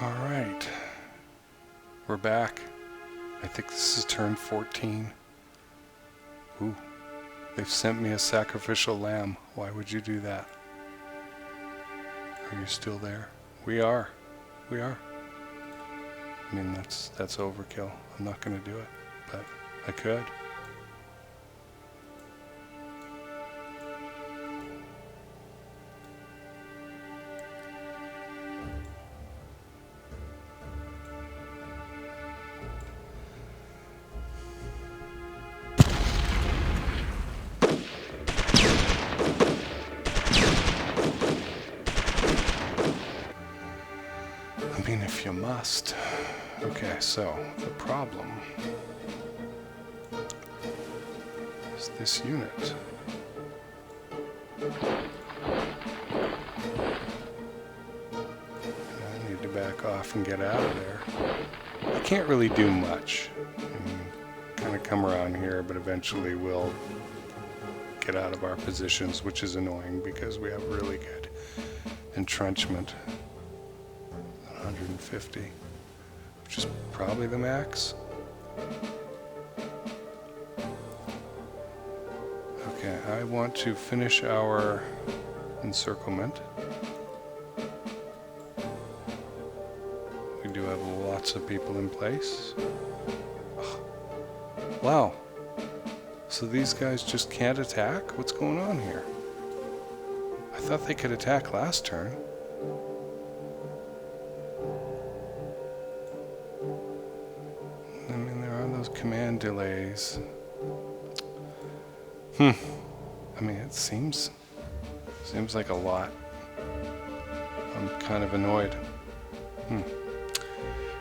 Alright. We're back. I think this is turn 14. Ooh. They've sent me a sacrificial lamb. Why would you do that? Are you still there? We are. We are. I mean, that's overkill. I'm not going to do it, but I could. I mean, if you must. Okay, so the problem is this unit. I need to back off and get out of there. I can't really do much. I mean, kind of come around here, but eventually we'll get out of our positions, which is annoying because we have really good entrenchment. 150, which is probably the max. Okay, I want to finish our encirclement. We do have lots of people in place. Oh, wow. So these guys just can't attack? What's going on here? I thought they could attack last turn. Command delays. I mean, it seems like a lot. I'm kind of annoyed.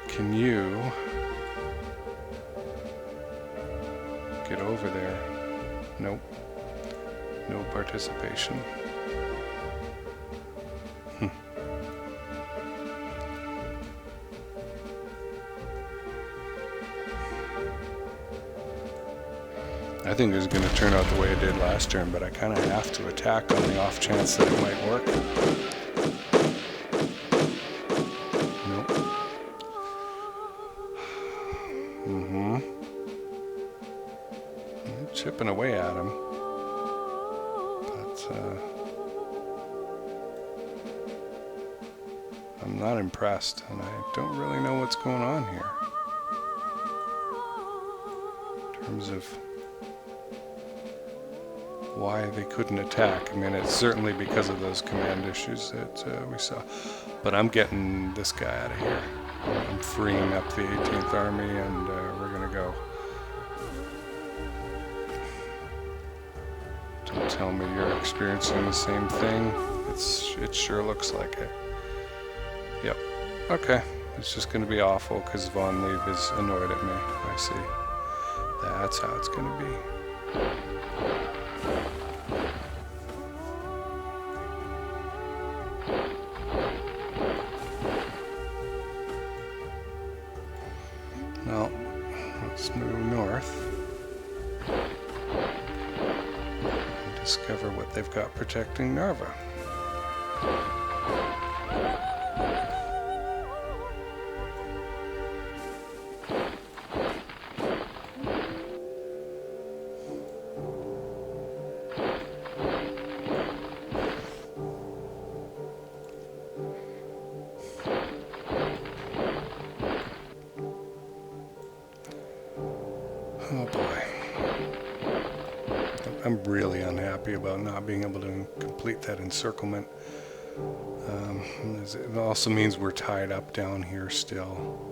Can you get over there? Nope. No participation. I think it's going to turn out the way it did last turn, but I kind of have to attack on the off chance that it might work. Nope. I'm chipping away at him. But I'm not impressed, and I don't really know what's going on here. In terms of why they couldn't attack. I mean, it's certainly because of those command issues that we saw. But I'm getting this guy out of here. I'm freeing up the 18th Army, and we're going to go. Don't tell me you're experiencing the same thing. It sure looks like it. Yep. Okay. It's just going to be awful because Von Leeb is annoyed at me. I see. That's how it's going to be. Well, let's move north and discover what they've got protecting Narva. Oh boy. I'm really unhappy about not being able to complete that encirclement. It also means we're tied up down here still.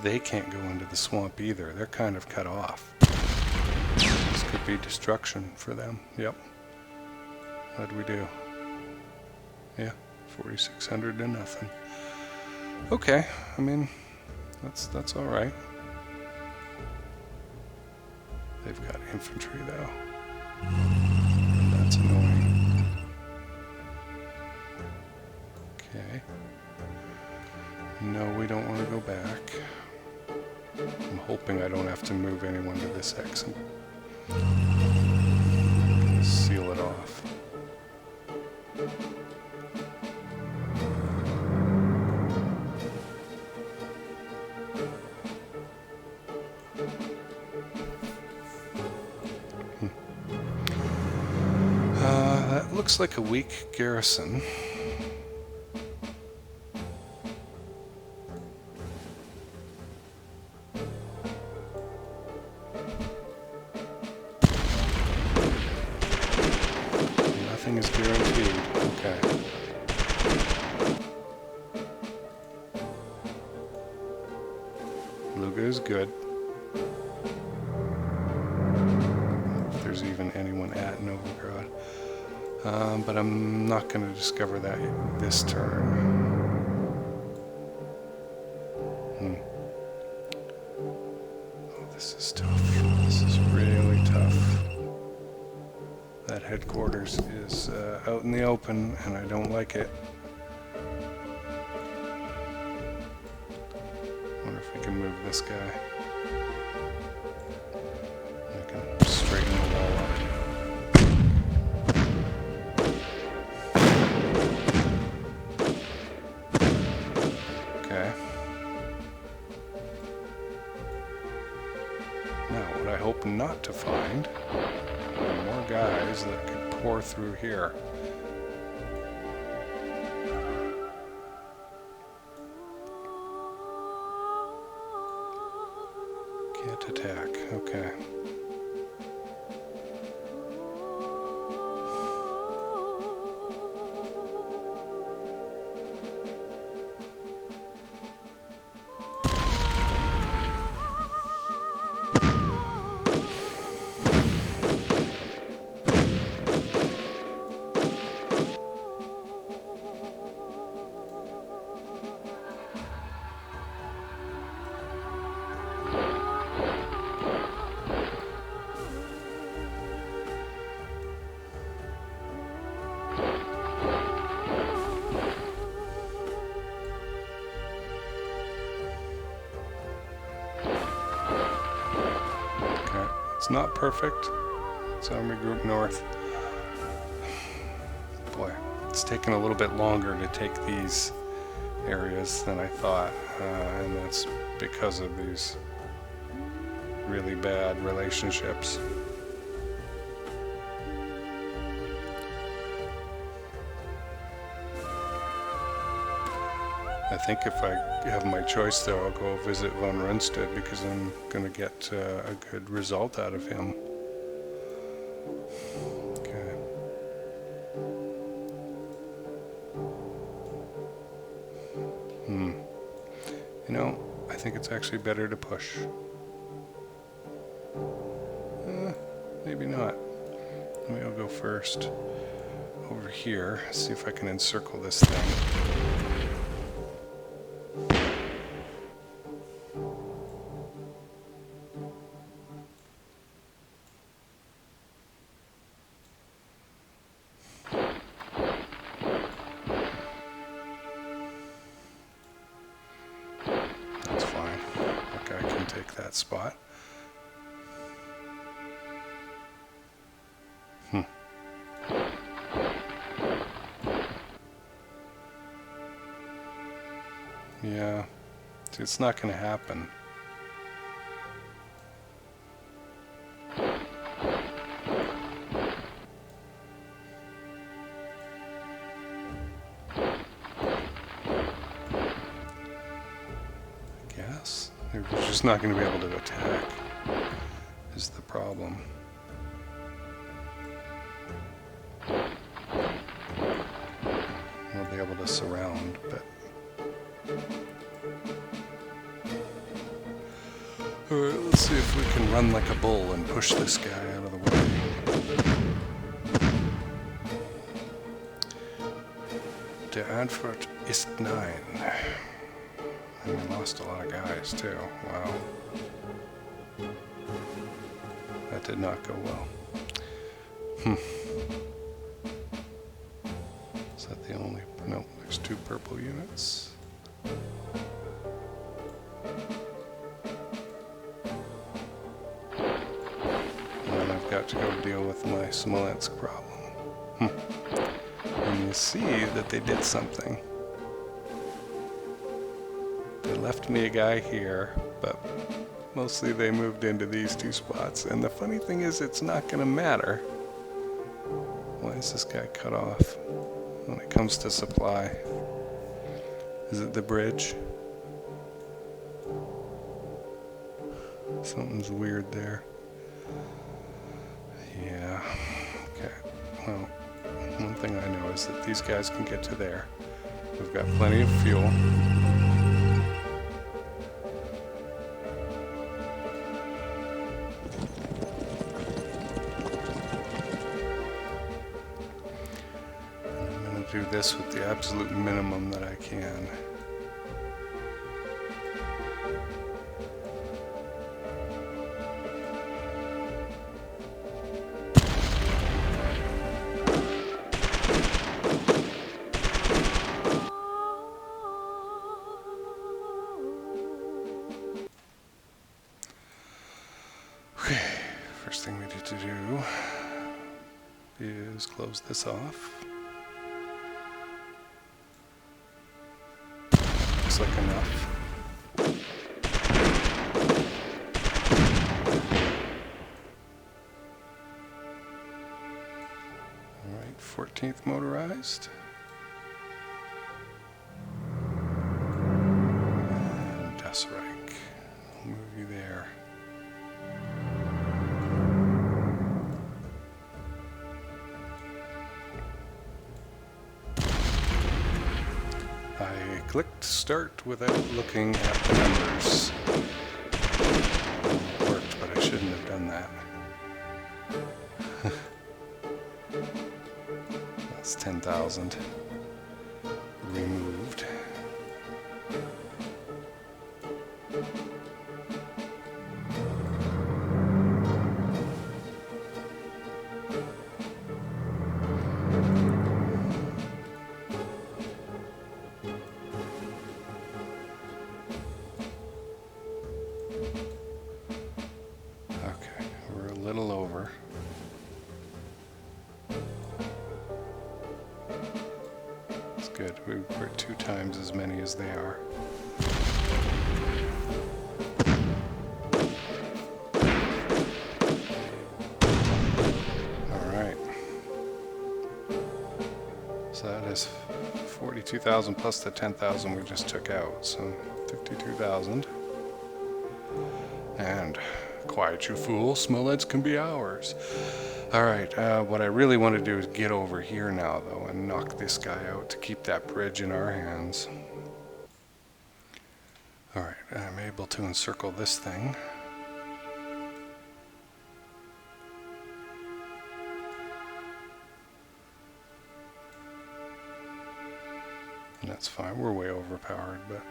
They can't go into the swamp either. They're kind of cut off. This could be destruction for them. Yep. What'd we do? Yeah, 4,600 to nothing. Okay, I mean, that's all right. They've got infantry though. And that's annoying. Okay. No, we don't want to go back. I'm hoping I don't have to move anyone to this X and seal it off. That looks like a weak garrison. Nothing is guaranteed. Okay. Luga is good. If there's even anyone at Novigrad. But I'm not going to discover that this turn. Oh, this is tough. This is really tough. That headquarters is out in the open, and I don't like it. Wonder if we can move this guy. I can straighten the wall up. Okay. Now, what I hope not to find are more guys that could pour through here. Can't attack. Okay. It's not perfect. It's Army Group North. Boy, it's taken a little bit longer to take these areas than I thought, and that's because of these really bad relationships. I think if I have my choice though, I'll go visit von Rundstedt because I'm going to get a good result out of him. Okay. You know, I think it's actually better to push. Maybe not. Maybe I'll go first over here, see if I can encircle this thing. Spot. Yeah, it's not going to happen. We're just not going to be able to attack, is the problem. We'll be able to surround, but... Alright, let's see if we can run like a bull and push this guy out of the way. Der Antwort ist nein. And we lost a lot of guys, too. Wow. That did not go well. Is that the only... No, there's 2 purple units. And I've got to go deal with my Smolensk problem. And you see that they did something. They left me a guy here, but mostly they moved into these 2 spots. And the funny thing is, it's not going to matter. Why is this guy cut off when it comes to supply? Is it the bridge? Something's weird there. Yeah. Okay. Well, one thing I know is that these guys can get to there. We've got plenty of fuel. Do this with the absolute minimum that I can. Okay, first thing we need to do is close this off. Like enough. All right, 14th motorized. And Das Reich. I'll move you there. I clicked start without looking at the numbers. It worked, but I shouldn't have done that. That's 10,000 removed. Good. We're 2 times as many as they are. Alright. So that is 42,000 plus the 10,000 we just took out. So 52,000. And quiet you fool, Smolensk can be ours. Alright, what I really want to do is get over here now, though, and knock this guy out to keep that bridge in our hands. Alright, I'm able to encircle this thing. And that's fine, we're way overpowered, but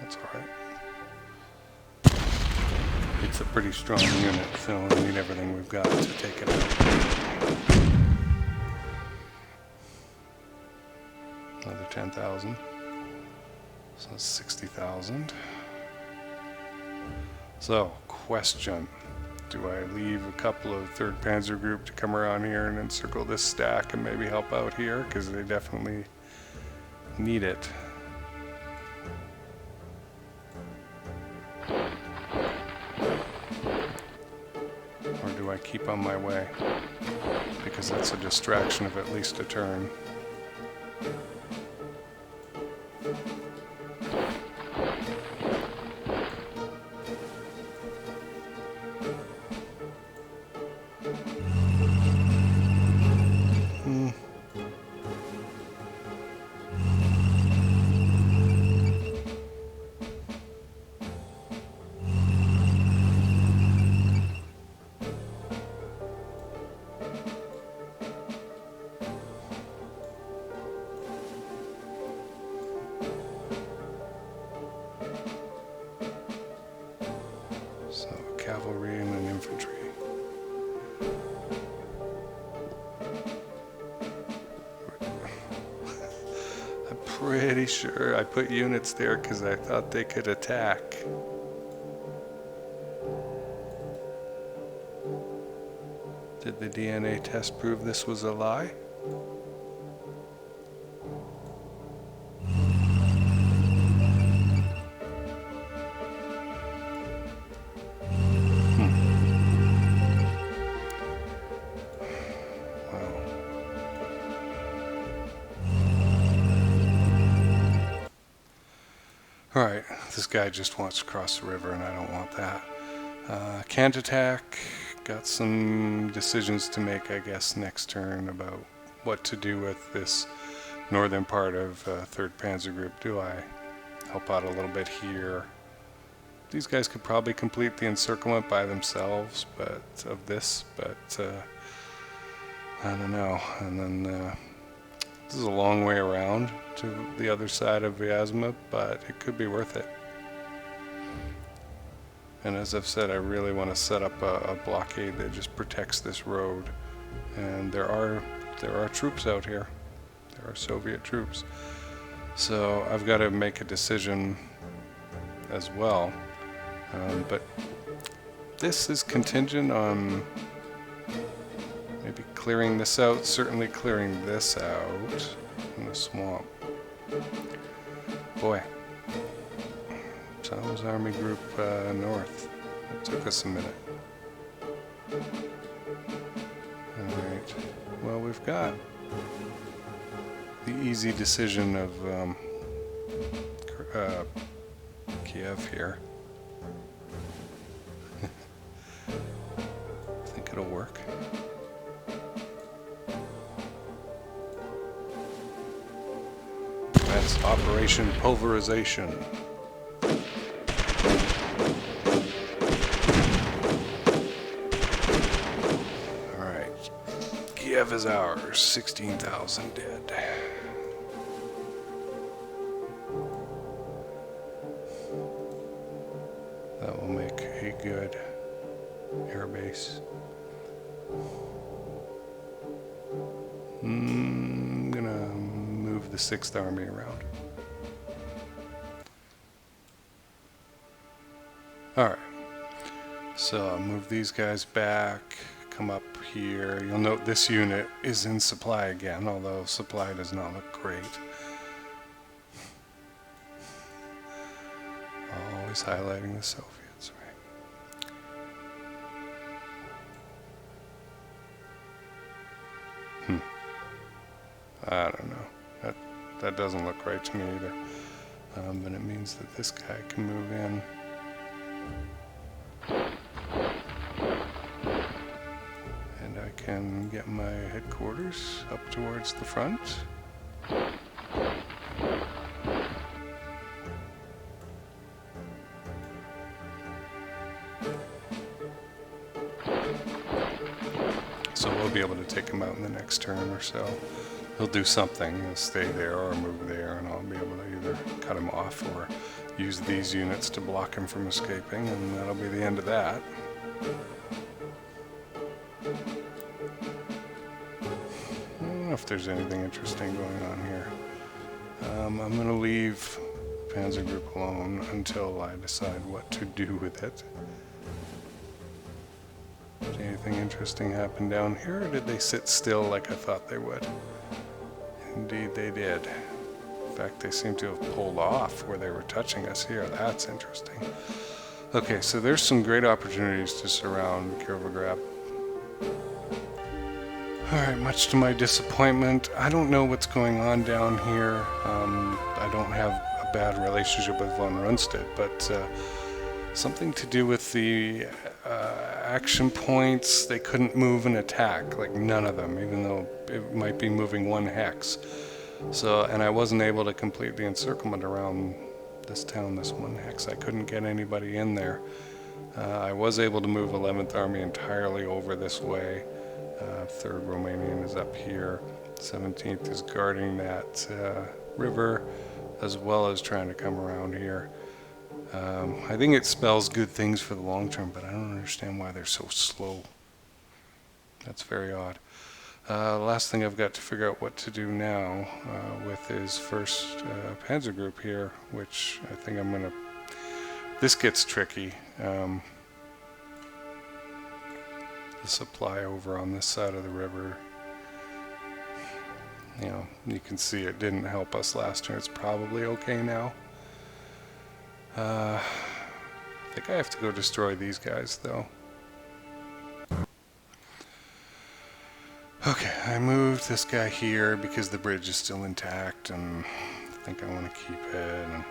that's alright. It's a pretty strong unit, so we need everything we've got to take it out. Another 10,000. So that's 60,000. So, question. Do I leave a couple of 3rd Panzer Group to come around here and encircle this stack and maybe help out here? Because they definitely need it. I keep on my way, because that's a distraction of at least a turn. Cavalry and an infantry. pretty sure I put units there because I thought they could attack. Did the DNA test prove this was a lie? Alright, this guy just wants to cross the river and I don't want that. Can't attack. Got some decisions to make, I guess, next turn about what to do with this northern part of 3rd Panzer Group. Do I help out a little bit here? These guys could probably complete the encirclement by themselves, but I don't know. And then this is a long way around to the other side of Vyazma, but it could be worth it. And as I've said, I really want to set up a blockade that just protects this road. And there are troops out here. There are Soviet troops. So I've got to make a decision as well. But this is contingent on maybe clearing this out, certainly clearing this out in the swamp. Boy. Sal's Army Group north. It took us a minute. Alright. Well, we've got the easy decision of Kiev here. I think it'll work. That's Operation Pulverization. Kiev is ours, 16,000 dead. That will make a good air base. I'm gonna move the 6th Army around. Alright, so I'll move these guys back. Come up here. You'll note this unit is in supply again, although supply does not look great. Always highlighting the Soviets, right? I don't know. That doesn't look right to me either. But it means that this guy can move in. Can get my headquarters up towards the front. So we'll be able to take him out in the next turn or so. He'll do something. He'll stay there or move there, and I'll be able to either cut him off or use these units to block him from escaping, and that'll be the end of that. If there's anything interesting going on here. I'm going to leave Panzer Group alone until I decide what to do with it. Did anything interesting happen down here, or did they sit still like I thought they would? Indeed they did. In fact, they seem to have pulled off where they were touching us here. That's interesting. Okay, so there's some great opportunities to surround Kirovograd. Alright, much to my disappointment, I don't know what's going on down here. I don't have a bad relationship with von Rundstedt, but something to do with the action points. They couldn't move and attack, like none of them, even though it might be moving 1 hex. So, and I wasn't able to complete the encirclement around this town, this 1 hex. I couldn't get anybody in there. I was able to move 11th Army entirely over this way. 3rd Romanian is up here. 17th is guarding that river, as well as trying to come around here. I think it spells good things for the long term, but I don't understand why they're so slow. That's very odd. Last thing I've got to figure out what to do now with is first Panzer Group here, which I think I'm going to... This gets tricky. The supply over on this side of the river, you know, you can see it didn't help us last turn. It's probably okay now. I think I have to go destroy these guys, though. Okay, I moved this guy here because the bridge is still intact, and I think I want to keep it. And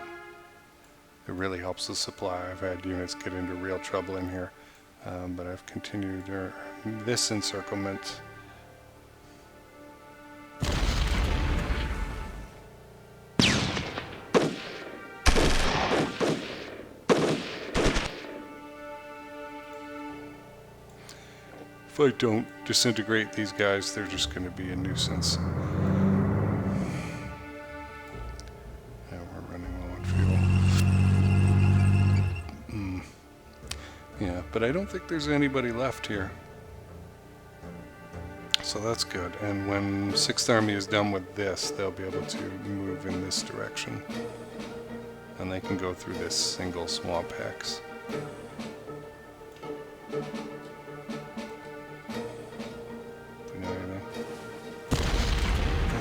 it really helps the supply. I've had units get into real trouble in here, but I've continued this encirclement. If I don't disintegrate these guys, they're just going to be a nuisance. Yeah, we're running low on fuel. Yeah, but I don't think there's anybody left here. So that's good. And when 6th Army is done with this, they'll be able to move in this direction. And they can go through this single swamp hex.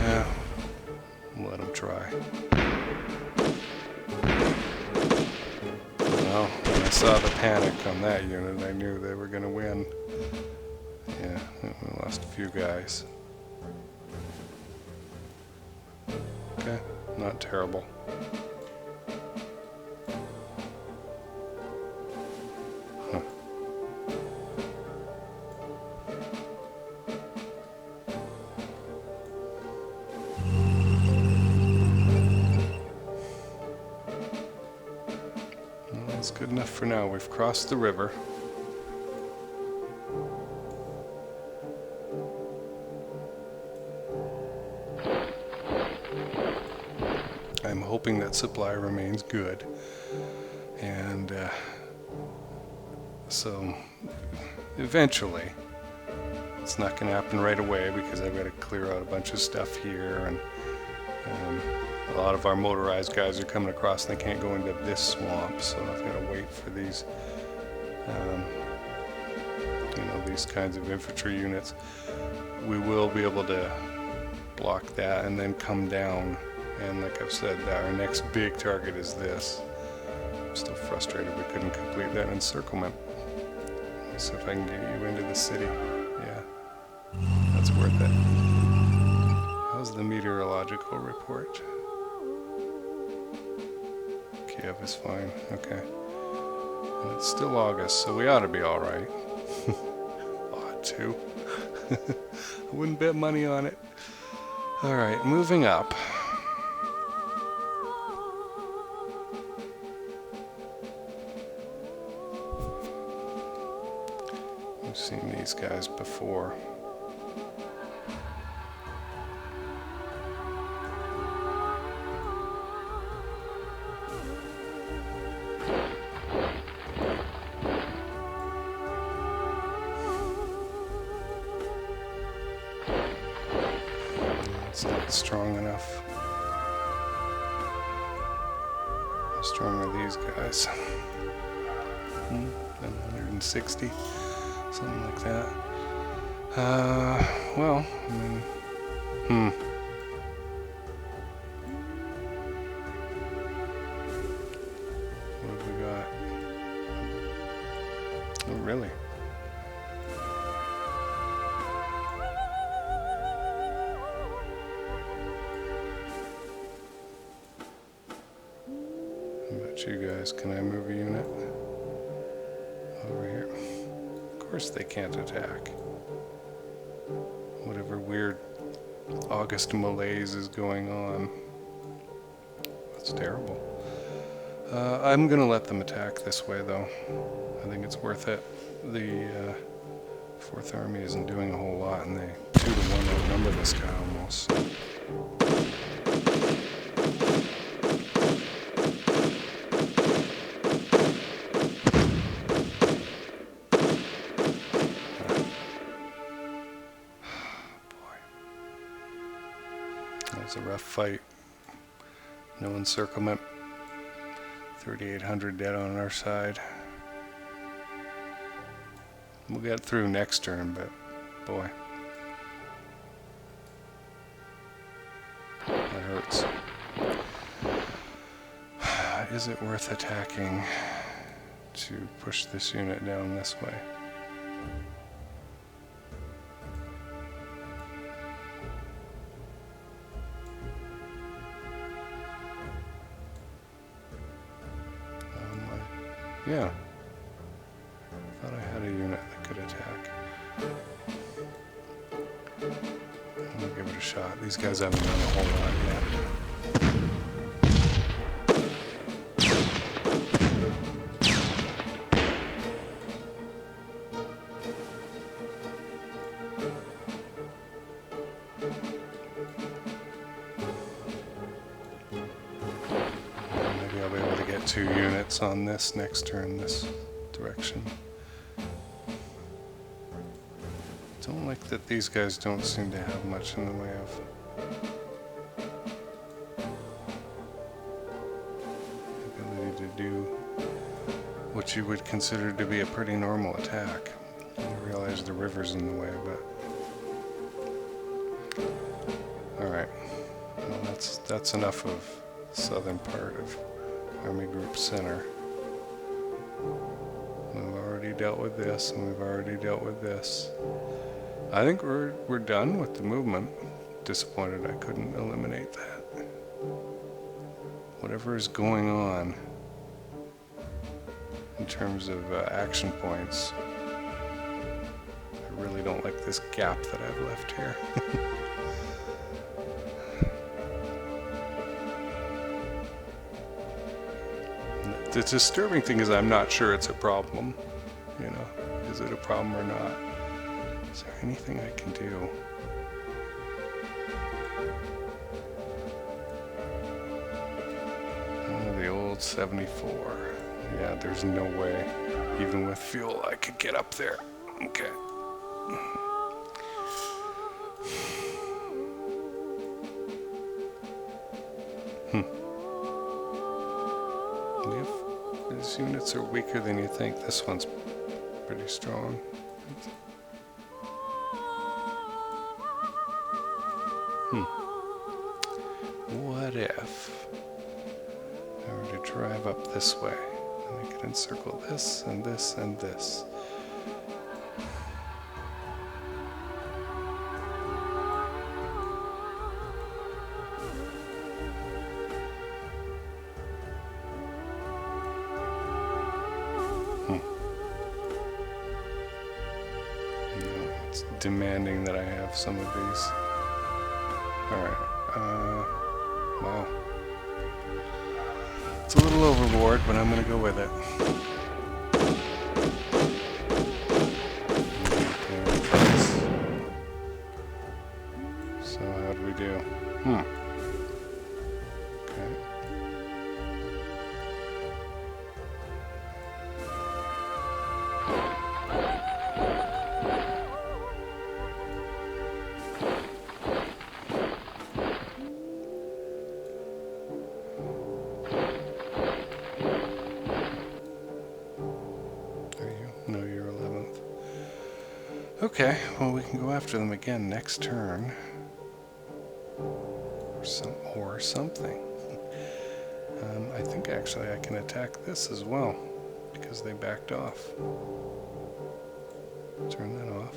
Yeah, let them try. Well, when I saw the panic on that unit, I knew they were going to win. Yeah, we lost a few guys. Okay, not terrible. Huh. That's good enough for now. We've crossed the river. I'm hoping that supply remains good. And so eventually, it's not going to happen right away because I've got to clear out a bunch of stuff here, and a lot of our motorized guys are coming across and they can't go into this swamp, so I've got to wait for these, you know, these kinds of infantry units. We will be able to block that and then come down, and like I've said, our next big target is this. I'm still frustrated we couldn't complete that encirclement. Let's see if I can get you into the city. Yeah, that's worth it. How's the meteorological report? Kiev is fine. Okay. And it's still August, so we ought to be all right. Ought to. I wouldn't bet money on it. All right, moving up. We've seen these guys before. It's not strong enough. How strong are these guys? 160, something like that. Well, I mean, what have we got? Oh, really? How about you guys? Can I move a unit over here? Of course they can't attack. Whatever weird August malaise is going on. That's terrible. I'm gonna let them attack this way though. I think it's worth it. The 4th Army isn't doing a whole lot, and they 2-to-1 outnumber this guy almost. was a rough fight. No encirclement. 3,800 dead on our side. We'll get through next turn, but boy, that hurts. Is it worth attacking to push this unit down this way? Yeah. Thought I had a unit that could attack. I'm gonna give it a shot. These guys haven't done a whole lot yet. Maybe I'll be able to get 2 units on this next turn, this direction. Don't like that these guys don't seem to have much in the way of ability to do what you would consider to be a pretty normal attack. I realize the river's in the way, but alright. Well, that's enough of the southern part of Army Group Center. We've already dealt with this, and we've already dealt with this. I think we're done with the movement. Disappointed I couldn't eliminate that. Whatever is going on in terms of action points, I really don't like this gap that I've left here. The disturbing thing is I'm not sure it's a problem. You know, is it a problem or not? Is there anything I can do? Oh, the old 74. Yeah, there's no way, even with fuel, I could get up there. Okay. These units are weaker than you think. This one's pretty strong. What if I were to drive up this way and I could encircle this and this and this? Demanding that I have some of these. Alright, wow. It's a little overboard, but I'm gonna go with it. So how do we do? Okay. Okay, well we can go after them again next turn. Or something. I think actually I can attack this as well, because they backed off. Turn that off.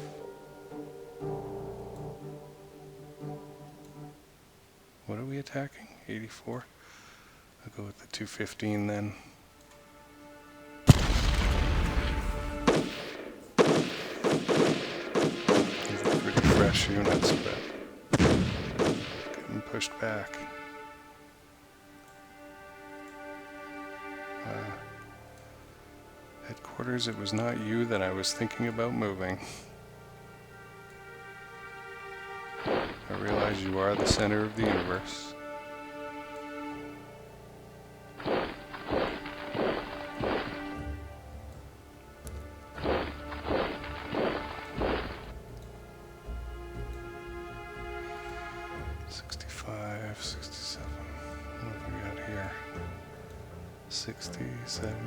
What are we attacking? 84? I'll go with the 215 then. Units, but getting pushed back. Headquarters, it was not you that I was thinking about moving. I realize you are the center of the universe. 60, 70, 80,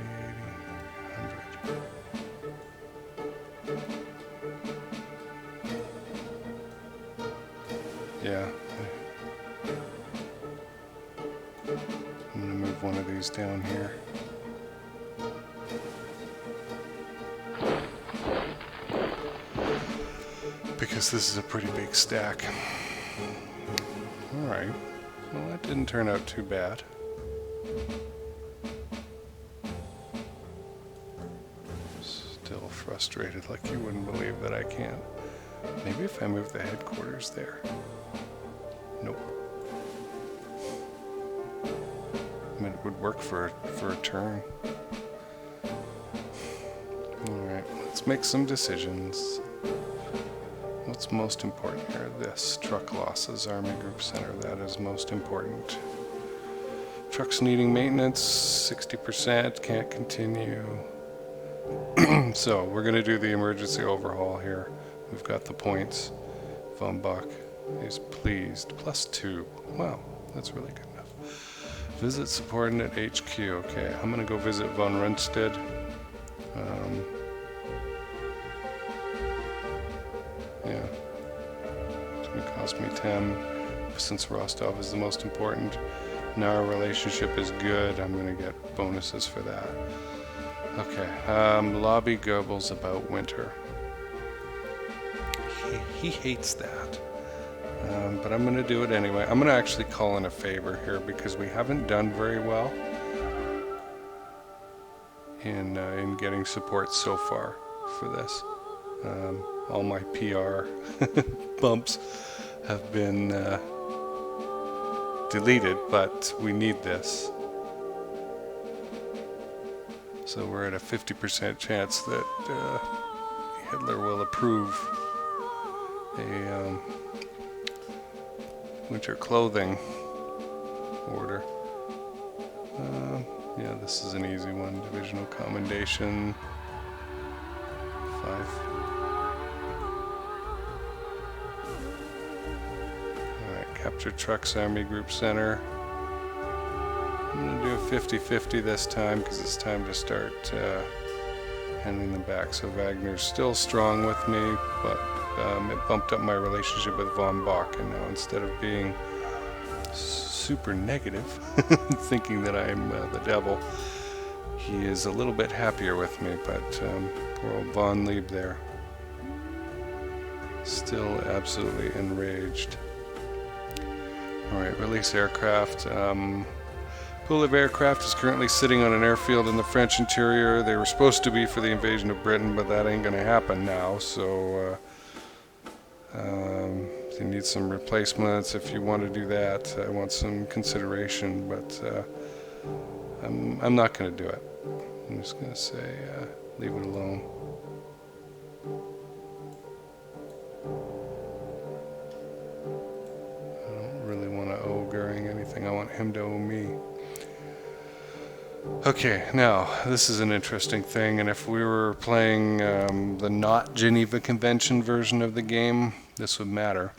100. Yeah. I'm going to move one of these down here. Because this is a pretty big stack. Alright. Well, that didn't turn out too bad. Still frustrated like you wouldn't believe that I can't. Maybe if I move the headquarters there. Nope. I mean, it would work for a turn. Alright, let's make some decisions. What's most important here? This. Truck losses, Army Group Center. That is most important. Trucks needing maintenance, 60%. Can't continue. So, we're going to do the emergency overhaul here. We've got the points. Von Buck is pleased. +2. Wow, that's really good enough. Visit subordinate HQ. Okay, I'm going to go visit von Rundstedt. Yeah. It's going to cost me 10. Since Rostov is the most important. Now our relationship is good. I'm going to get bonuses for that. Okay. Lobby Goebbels about winter. He hates that. But I'm going to do it anyway. I'm going to actually call in a favor here because we haven't done very well in getting support so far for this. All my PR bumps have been deleted, but we need this. So we're at a 50% chance that Hitler will approve a winter clothing order. Yeah, this is an easy one. Divisional commendation. 5. Alright, capture trucks, Army Group Center. I'm going to do a 50-50 this time because it's time to start handing them back. So Wagner's still strong with me, but it bumped up my relationship with von Bock, and now instead of being super negative, thinking that I'm the devil, he is a little bit happier with me, but poor old von Lieb there. Still absolutely enraged. Alright, release aircraft. Pool of aircraft is currently sitting on an airfield in the French interior. They were supposed to be for the invasion of Britain, but that ain't gonna happen now, so they need some replacements. If you want to do that, I want some consideration, but I'm not gonna do it. I'm just gonna say leave it alone. I don't really want to owe Goering anything. I want him to owe me. Okay, now, this is an interesting thing, and if we were playing the not Geneva Convention version of the game, this would matter.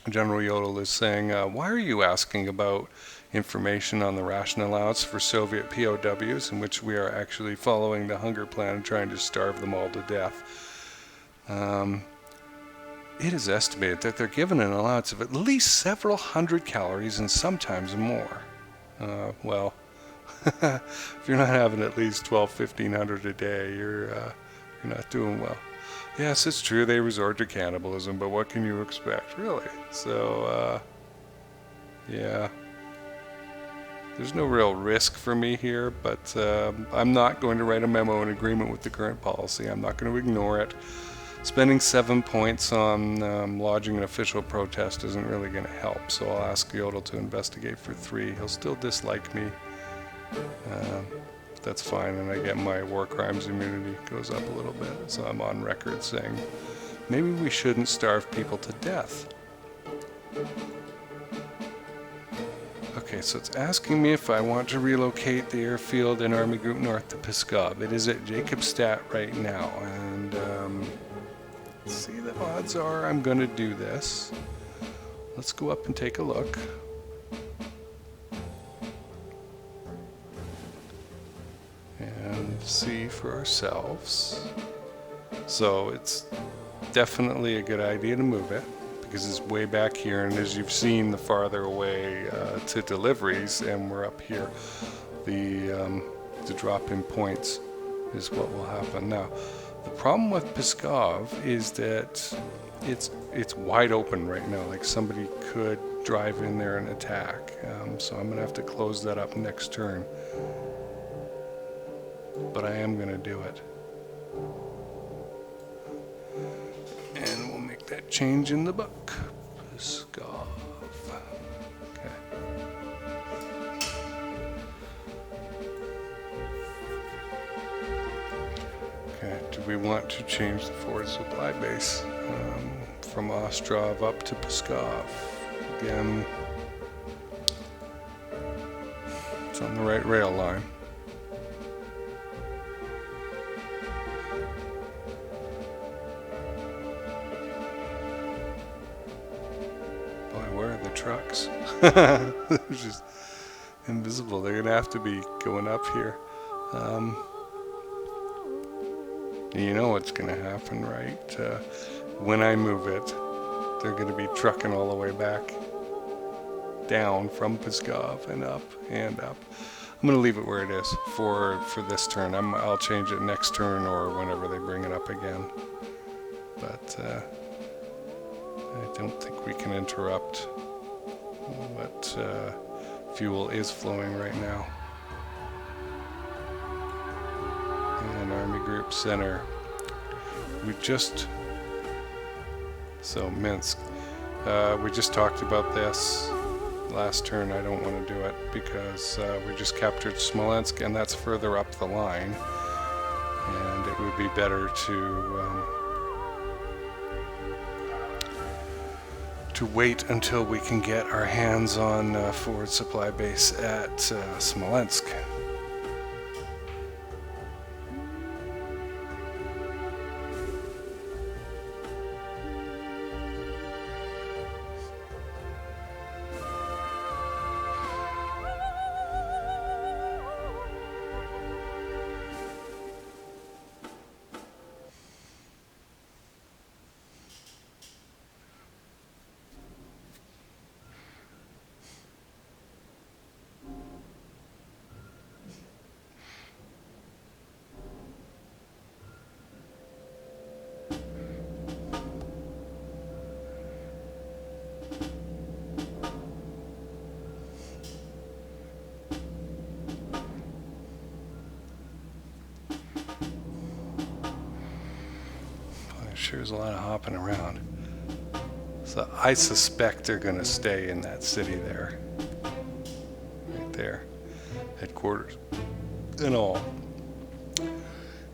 General Yodel is saying, why are you asking about information on the ration allowance for Soviet POWs, in which we are actually following the hunger plan and trying to starve them all to death? It is estimated that they're given an allowance of at least several hundred calories and sometimes more. Well, if you're not having at least 1,500 a day, you're not doing well. Yes, it's true, they resort to cannibalism, but what can you expect, really? So, yeah. There's no real risk for me here, but I'm not going to write a memo in agreement with the current policy. I'm not going to ignore it. Spending 7 points on lodging an official protest isn't really going to help, so I'll ask Yodel to investigate for 3. He'll still dislike me. That's fine, and I get my war crimes immunity goes up a little bit, so I'm on record saying maybe we shouldn't starve people to death. Okay, so it's asking me if I want to relocate the airfield in Army Group North to Pskov. It is at Jacobstadt right now, and let's see, the odds are I'm going to do this. Let's go up and take a look. see for ourselves. So it's definitely a good idea to move it, because it's way back here, and as you've seen, the farther away to deliveries, and we're up here, the drop in points is what will happen. Now, the problem with Pskov is that it's wide open right now. Like, somebody could drive in there and attack. So I'm going to have to close that up next turn. But I am going to do it. And we'll make that change in the book. Pskov. Okay. Okay, do we want to change the forward supply base from Ostrov up to Pskov? Again, it's on the right rail line. Boy, where are the trucks? They're just invisible. They're going to have to be going up here. You know what's going to happen, right? When I move it, they're going to be trucking all the way back down from Pskov and up and up. I'm going to leave it where it is for this turn. I'll change it next turn or whenever they bring it up again. But I don't think we can interrupt what fuel is flowing right now. And Army Group Center. So Minsk. We just talked about this last turn. I don't want to do it because we just captured Smolensk, and that's further up the line. And it would be better to wait until we can get our hands on forward supply base at Smolensk. Sure is a lot of hopping around. So I suspect they're going to stay in that city there. Right there. Headquarters and all.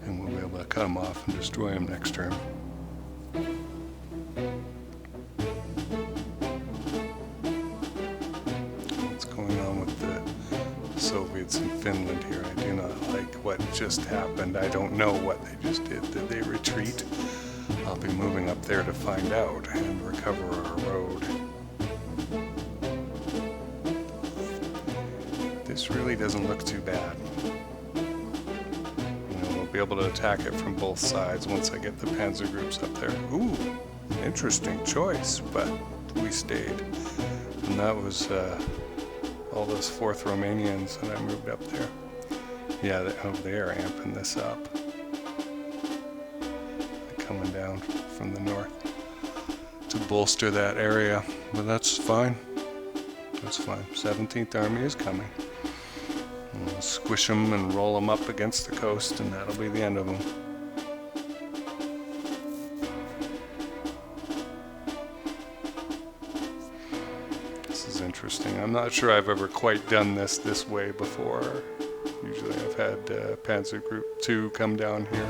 And we'll be able to cut them off and destroy them next turn. What's going on with the Soviets in Finland here? I do not like what just happened. I don't know what they just did. Did they retreat? I'll be moving up there to find out and recover our road. This really doesn't look too bad. We'll be able to attack it from both sides once I get the panzer groups up there. Ooh, interesting choice, but we stayed. And that was all those 4th Romanians that I moved up there. Yeah, they are amping this up. Coming down from the north to bolster that area, but that's fine. That's fine. 17th Army is coming. We'll squish them and roll them up against the coast, and that'll be the end of them. This is interesting. I'm not sure I've ever quite done this way before. Usually I've had Panzer Group 2 come down here.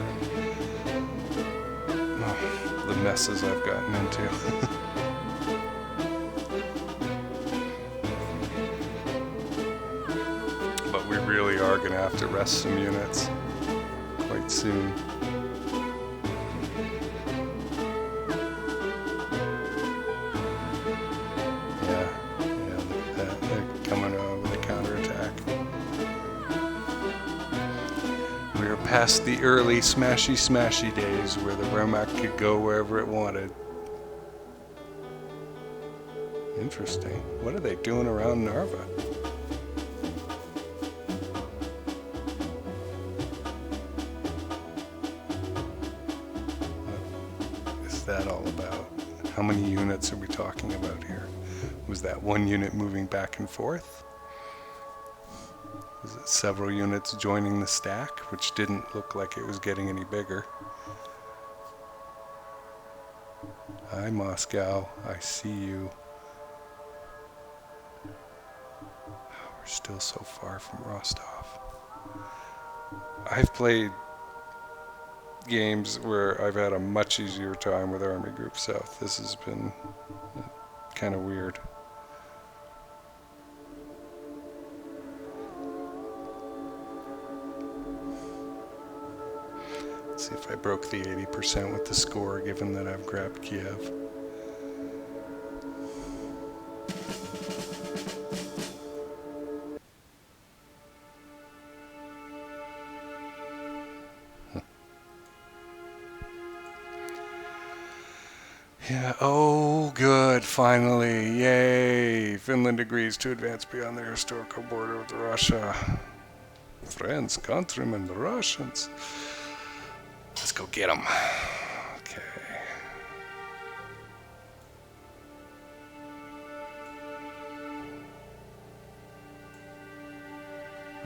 The messes I've gotten into. But we really are going to have to rest some units quite soon. Yeah, look at that. They're coming with a counterattack. We're past the early smashy days where the Wehrmacht could go wherever it wanted. Interesting. What are they doing around Narva? What is that all about? How many units are we talking about here? Was that one unit moving back and forth? Was it several units joining the stack, which didn't look like it was getting any bigger? Hi, Moscow. I see you. We're still so far from Rostov. I've played games where I've had a much easier time with Army Group South. This has been kind of weird. Let's see if I broke the 80% with the score, given that I've grabbed Kiev. Yeah, oh good, finally, yay! Finland agrees to advance beyond their historical border with Russia. Friends, countrymen, the Russians. Let's go get them. Okay.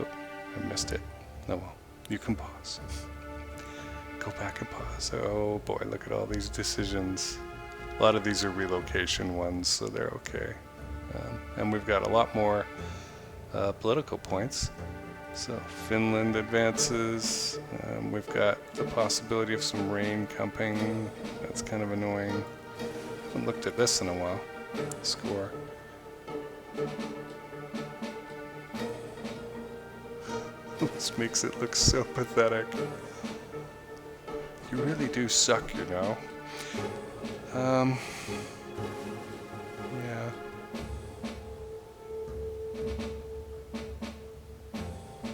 Oh, I missed it. Oh well, you can pause. Go back and pause. Oh boy, look at all these decisions. A lot of these are relocation ones, so they're okay. And we've got a lot more political points. So Finland advances. We've got the possibility of some rain coming. That's kind of annoying. Haven't looked at this in a while. Score. This makes it look so pathetic. You really do suck, you know. Yeah.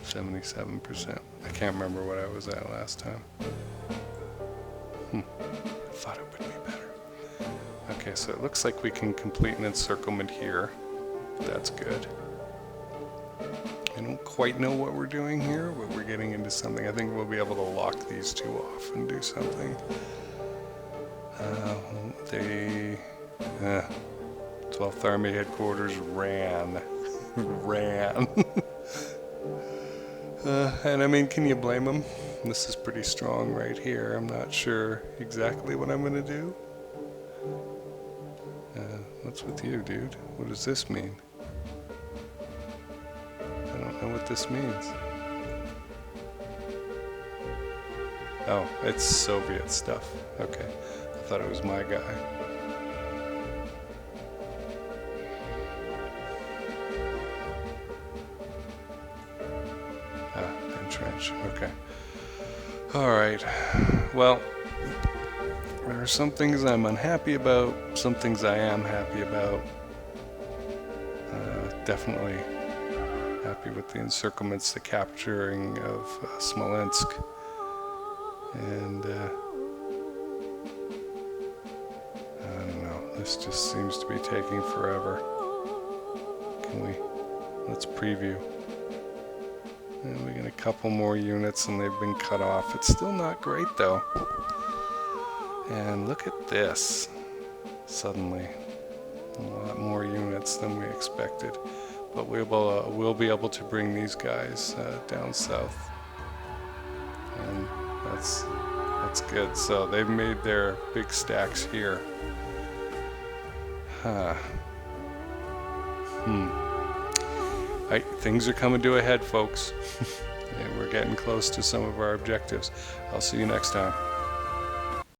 77%. I can't remember what I was at last time. I thought it would be better. Okay, so it looks like we can complete an encirclement here. That's good. I don't quite know what we're doing here, but we're getting into something. I think we'll be able to lock these two off and do something. 12th Army headquarters ran. And I mean, can you blame them? This is pretty strong right here. I'm not sure exactly what I'm going to do. What's with you, dude? What does this mean? I don't know what this means. Oh, it's Soviet stuff. Okay. I thought it was my guy. Entrench. Okay. Alright. Well, there are some things I'm unhappy about, some things I am happy about. Definitely happy with the encirclements, the capturing of Smolensk. And I don't know, this just seems to be taking forever. Let's preview. And we get a couple more units and they've been cut off. It's still not great though. And look at this. Suddenly, a lot more units than we expected. But we'll be able to bring these guys down south. And that's good. So they've made their big stacks here. Things are coming to a head, folks. And we're getting close to some of our objectives. I'll see you next time.